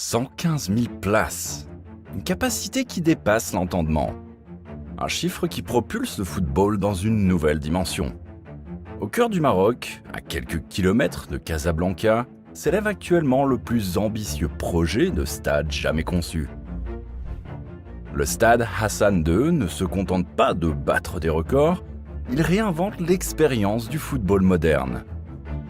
115 000 places. Une capacité qui dépasse l'entendement. Un chiffre qui propulse le football dans une nouvelle dimension. Au cœur du Maroc, à quelques kilomètres de Casablanca, s'élève actuellement le plus ambitieux projet de stade jamais conçu. Le stade Hassan II ne se contente pas de battre des records, il réinvente l'expérience du football moderne.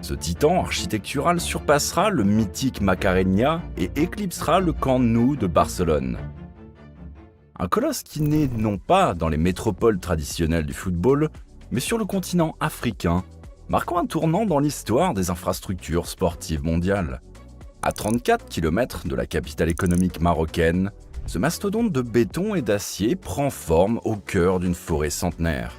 Ce titan architectural surpassera le mythique Macarena et éclipsera le Camp Nou de Barcelone. Un colosse qui naît non pas dans les métropoles traditionnelles du football, mais sur le continent africain, marquant un tournant dans l'histoire des infrastructures sportives mondiales. À 34 km de la capitale économique marocaine, ce mastodonte de béton et d'acier prend forme au cœur d'une forêt centenaire.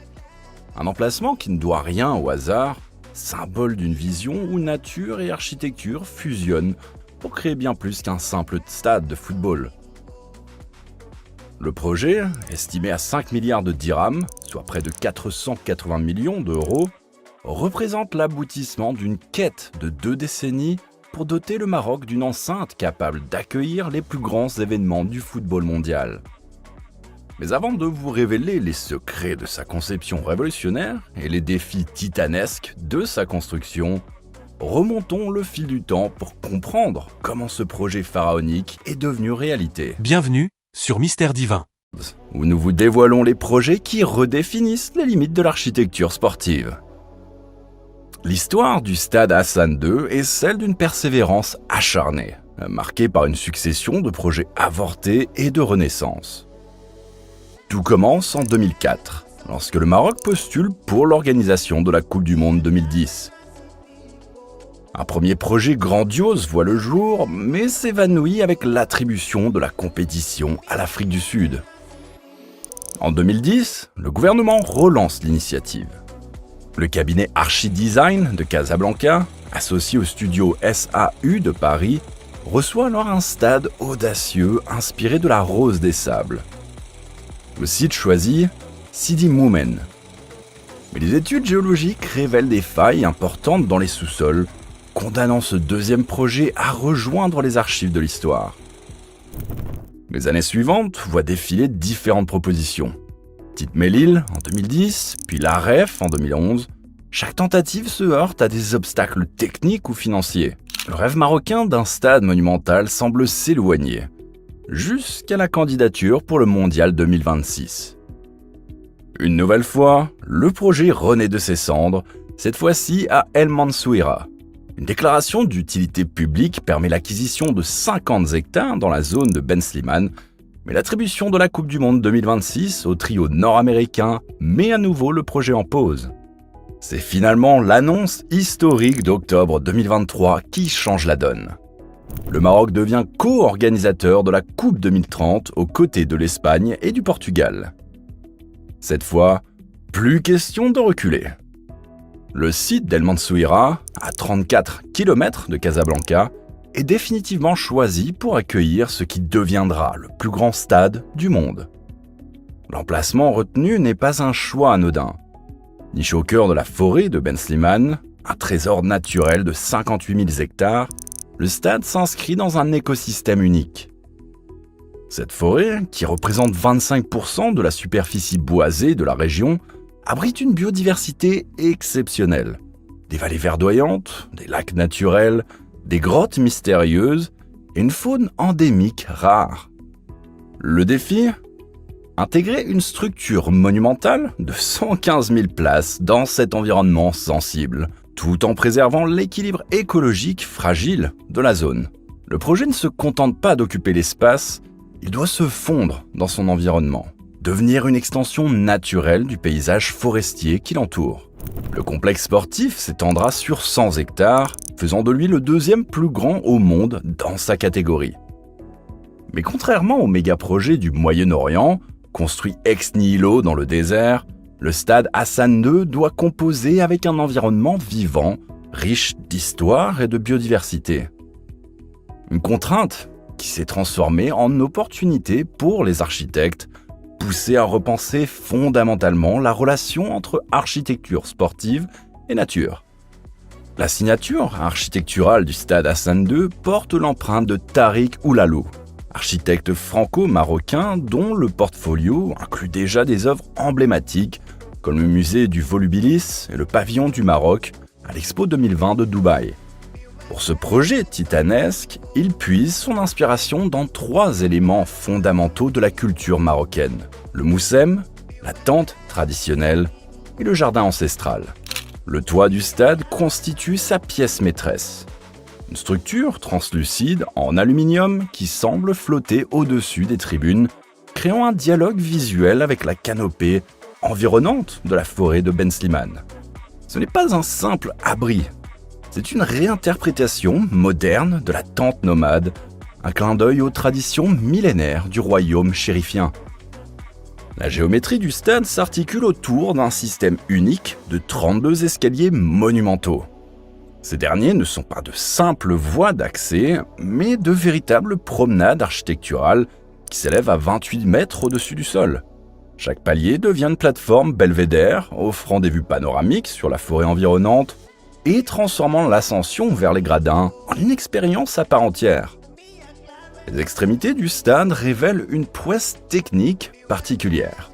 Un emplacement qui ne doit rien au hasard, symbole d'une vision où nature et architecture fusionnent pour créer bien plus qu'un simple stade de football. Le projet, estimé à 5 milliards de dirhams, soit près de 480 millions d'euros, représente l'aboutissement d'une quête de 2 décennies pour doter le Maroc d'une enceinte capable d'accueillir les plus grands événements du football mondial. Mais avant de vous révéler les secrets de sa conception révolutionnaire et les défis titanesques de sa construction, remontons le fil du temps pour comprendre comment ce projet pharaonique est devenu réalité. Bienvenue sur Mystère Divin, Où nous vous dévoilons les projets qui redéfinissent les limites de l'architecture sportive. L'histoire du stade Hassan II est celle d'une persévérance acharnée, marquée par une succession de projets avortés et de renaissance. Tout commence en 2004, lorsque le Maroc postule pour l'organisation de la Coupe du Monde 2010. Un premier projet grandiose voit le jour, mais s'évanouit avec l'attribution de la compétition à l'Afrique du Sud. En 2010, le gouvernement relance l'initiative. Le cabinet Archidesign de Casablanca, associé au studio SAU de Paris, reçoit alors un stade audacieux inspiré de la Rose des Sables. Le site choisi, Sidi Moumen. Mais les études géologiques révèlent des failles importantes dans les sous-sols, condamnant ce deuxième projet à rejoindre les archives de l'histoire. Les années suivantes voient défiler différentes propositions. Tite Melil en 2010, puis l'AREF en 2011. Chaque tentative se heurte à des obstacles techniques ou financiers. Le rêve marocain d'un stade monumental semble s'éloigner, jusqu'à la candidature pour le Mondial 2026. Une nouvelle fois, le projet renaît de ses cendres, cette fois-ci à El Mansouira. Une déclaration d'utilité publique permet l'acquisition de 50 hectares dans la zone de Ben Slimane, mais l'attribution de la Coupe du Monde 2026 au trio nord-américain met à nouveau le projet en pause. C'est finalement l'annonce historique d'octobre 2023 qui change la donne. Le Maroc devient co-organisateur de la Coupe 2030 aux côtés de l'Espagne et du Portugal. Cette fois, plus question de reculer. Le site d'El Mansouira, à 34 km de Casablanca, est définitivement choisi pour accueillir ce qui deviendra le plus grand stade du monde. L'emplacement retenu n'est pas un choix anodin. Niché au cœur de la forêt de Ben Slimane, un trésor naturel de 58 000 hectares, le stade s'inscrit dans un écosystème unique. Cette forêt, qui représente 25% de la superficie boisée de la région, abrite une biodiversité exceptionnelle. Des vallées verdoyantes, des lacs naturels, des grottes mystérieuses et une faune endémique rare. Le défi ? Intégrer une structure monumentale de 115 000 places dans cet environnement sensible, tout en préservant l'équilibre écologique fragile de la zone. Le projet ne se contente pas d'occuper l'espace, il doit se fondre dans son environnement, devenir une extension naturelle du paysage forestier qui l'entoure. Le complexe sportif s'étendra sur 100 hectares, faisant de lui le deuxième plus grand au monde dans sa catégorie. Mais contrairement au méga-projet du Moyen-Orient, construit ex nihilo dans le désert, le stade Hassan II doit composer avec un environnement vivant, riche d'histoire et de biodiversité. Une contrainte qui s'est transformée en opportunité pour les architectes, poussés à repenser fondamentalement la relation entre architecture sportive et nature. La signature architecturale du stade Hassan II porte l'empreinte de Tariq Oulalou, architecte franco-marocain dont le portfolio inclut déjà des œuvres emblématiques comme le musée du Volubilis et le pavillon du Maroc à l'Expo 2020 de Dubaï. Pour ce projet titanesque, il puise son inspiration dans 3 éléments fondamentaux de la culture marocaine: le moussem, la tente traditionnelle et le jardin ancestral. Le toit du stade constitue sa pièce maîtresse. Une structure translucide en aluminium qui semble flotter au-dessus des tribunes, créant un dialogue visuel avec la canopée environnante de la forêt de Ben Slimane. Ce n'est pas un simple abri, c'est une réinterprétation moderne de la tente nomade, un clin d'œil aux traditions millénaires du royaume chérifien. La géométrie du stade s'articule autour d'un système unique de 32 escaliers monumentaux. Ces derniers ne sont pas de simples voies d'accès, mais de véritables promenades architecturales qui s'élèvent à 28 mètres au-dessus du sol. Chaque palier devient une plateforme belvédère, offrant des vues panoramiques sur la forêt environnante et transformant l'ascension vers les gradins en une expérience à part entière. Les extrémités du stade révèlent une prouesse technique particulière.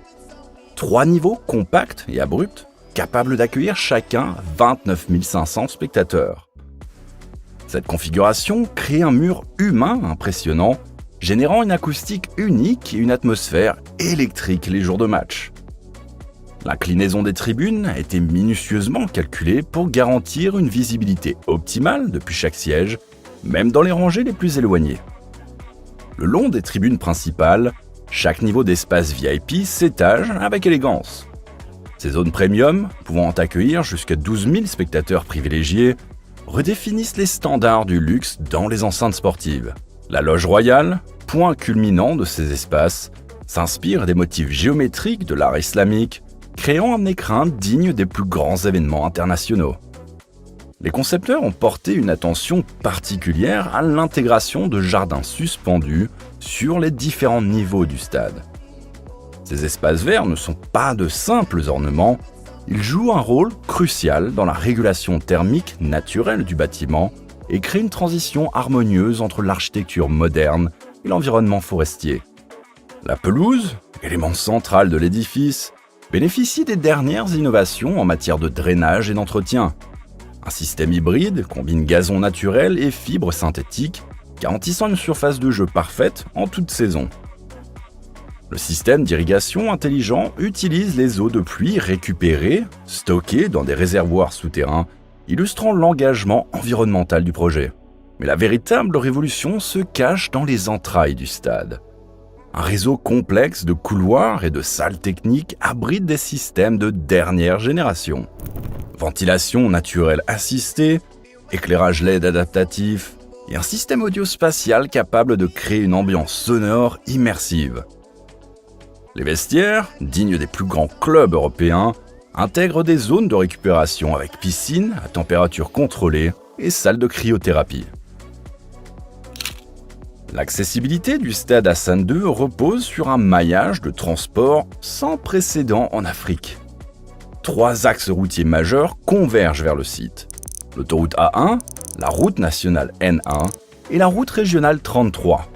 3 niveaux compacts et abrupts, capables d'accueillir chacun 29 500 spectateurs. Cette configuration crée un mur humain impressionnant, générant une acoustique unique et une atmosphère électrique les jours de match. L'inclinaison des tribunes a été minutieusement calculée pour garantir une visibilité optimale depuis chaque siège, même dans les rangées les plus éloignées. Le long des tribunes principales, chaque niveau d'espace VIP s'étage avec élégance. Ces zones premium, pouvant accueillir jusqu'à 12 000 spectateurs privilégiés, redéfinissent les standards du luxe dans les enceintes sportives. La loge royale, point culminant de ces espaces, s'inspire des motifs géométriques de l'art islamique, créant un écrin digne des plus grands événements internationaux. Les concepteurs ont porté une attention particulière à l'intégration de jardins suspendus sur les différents niveaux du stade. Ces espaces verts ne sont pas de simples ornements, ils jouent un rôle crucial dans la régulation thermique naturelle du bâtiment et créent une transition harmonieuse entre l'architecture moderne et l'environnement forestier. La pelouse, élément central de l'édifice, bénéficie des dernières innovations en matière de drainage et d'entretien. Un système hybride combine gazon naturel et fibres synthétiques, garantissant une surface de jeu parfaite en toute saison. Le système d'irrigation intelligent utilise les eaux de pluie récupérées, stockées dans des réservoirs souterrains, illustrant l'engagement environnemental du projet. Mais la véritable révolution se cache dans les entrailles du stade. Un réseau complexe de couloirs et de salles techniques abrite des systèmes de dernière génération. Ventilation naturelle assistée, éclairage LED adaptatif et un système audio-spatial capable de créer une ambiance sonore immersive. Les vestiaires, dignes des plus grands clubs européens, intègrent des zones de récupération avec piscine à température contrôlée et salle de cryothérapie. L'accessibilité du stade Hassan II repose sur un maillage de transport sans précédent en Afrique. 3 axes routiers majeurs convergent vers le site. L'autoroute A1, la route nationale N1 et la route régionale 33.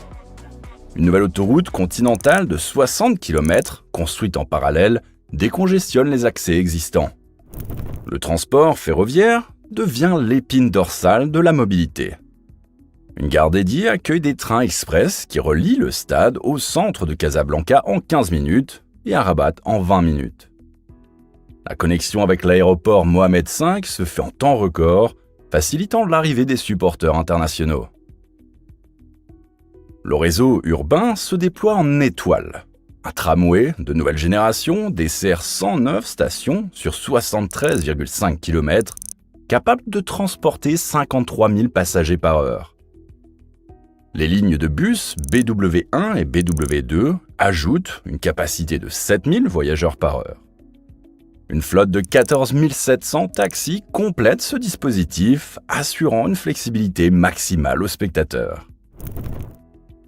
Une nouvelle autoroute continentale de 60 km, construite en parallèle, décongestionne les accès existants. Le transport ferroviaire devient l'épine dorsale de la mobilité. Une gare dédiée accueille des trains express qui relient le stade au centre de Casablanca en 15 minutes et à Rabat en 20 minutes. La connexion avec l'aéroport Mohamed V se fait en temps record, facilitant l'arrivée des supporters internationaux. Le réseau urbain se déploie en étoile. Un tramway de nouvelle génération dessert 109 stations sur 73,5 km, capable de transporter 53 000 passagers par heure. Les lignes de bus BW1 et BW2 ajoutent une capacité de 7 000 voyageurs par heure. Une flotte de 14 700 taxis complète ce dispositif, assurant une flexibilité maximale aux spectateurs.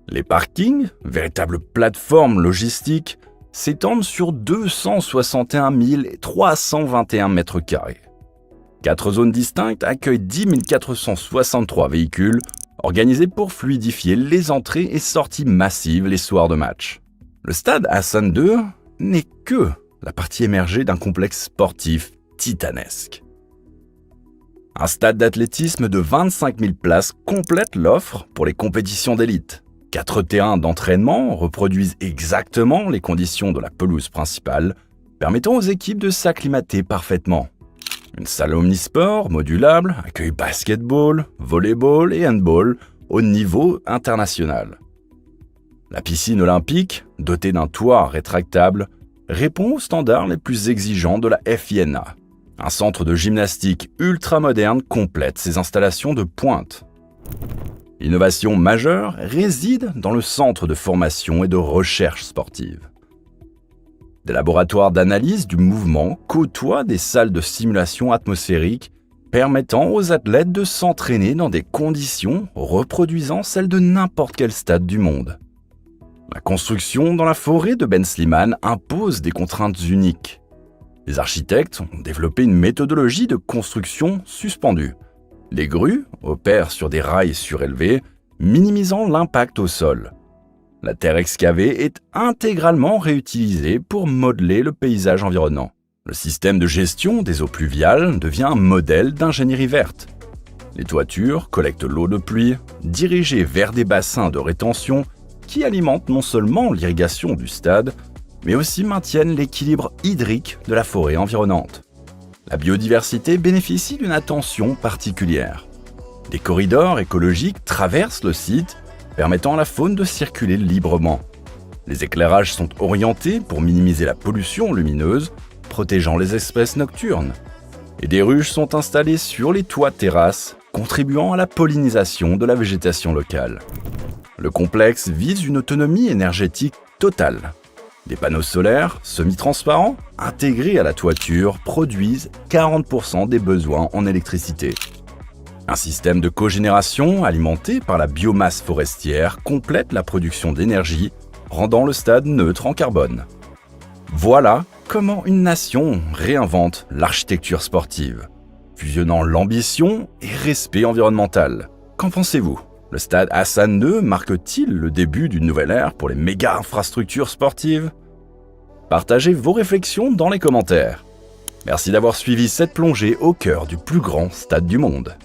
Les parkings, véritables plateformes logistiques, s'étendent sur 261 321 mètres carrés. 4 zones distinctes accueillent 10 463 véhicules, organisés pour fluidifier les entrées et sorties massives les soirs de match. Le stade Hassan II n'est que la partie émergée d'un complexe sportif titanesque. Un stade d'athlétisme de 25 000 places complète l'offre pour les compétitions d'élite. 4 terrains d'entraînement reproduisent exactement les conditions de la pelouse principale, permettant aux équipes de s'acclimater parfaitement. Une salle omnisport modulable accueille basketball, volleyball et handball au niveau international. La piscine olympique, dotée d'un toit rétractable, répond aux standards les plus exigeants de la FINA. Un centre de gymnastique ultra-moderne complète ces installations de pointe. L'innovation majeure réside dans le centre de formation et de recherche sportive. Des laboratoires d'analyse du mouvement côtoient des salles de simulation atmosphérique permettant aux athlètes de s'entraîner dans des conditions reproduisant celles de n'importe quel stade du monde. La construction dans la forêt de Ben Slimane impose des contraintes uniques. Les architectes ont développé une méthodologie de construction suspendue. Les grues opèrent sur des rails surélevés, minimisant l'impact au sol. La terre excavée est intégralement réutilisée pour modeler le paysage environnant. Le système de gestion des eaux pluviales devient un modèle d'ingénierie verte. Les toitures collectent l'eau de pluie, dirigée vers des bassins de rétention qui alimentent non seulement l'irrigation du stade, mais aussi maintiennent l'équilibre hydrique de la forêt environnante. La biodiversité bénéficie d'une attention particulière. Des corridors écologiques traversent le site, permettant à la faune de circuler librement. Les éclairages sont orientés pour minimiser la pollution lumineuse, protégeant les espèces nocturnes. Et des ruches sont installées sur les toits terrasses, contribuant à la pollinisation de la végétation locale. Le complexe vise une autonomie énergétique totale. Des panneaux solaires semi-transparents intégrés à la toiture produisent 40% des besoins en électricité. Un système de cogénération alimenté par la biomasse forestière complète la production d'énergie, rendant le stade neutre en carbone. Voilà comment une nation réinvente l'architecture sportive, fusionnant l'ambition et respect environnemental. Qu'en pensez-vous ? Le stade Hassan II marque-t-il le début d'une nouvelle ère pour les méga-infrastructures sportives ? Partagez vos réflexions dans les commentaires. Merci d'avoir suivi cette plongée au cœur du plus grand stade du monde.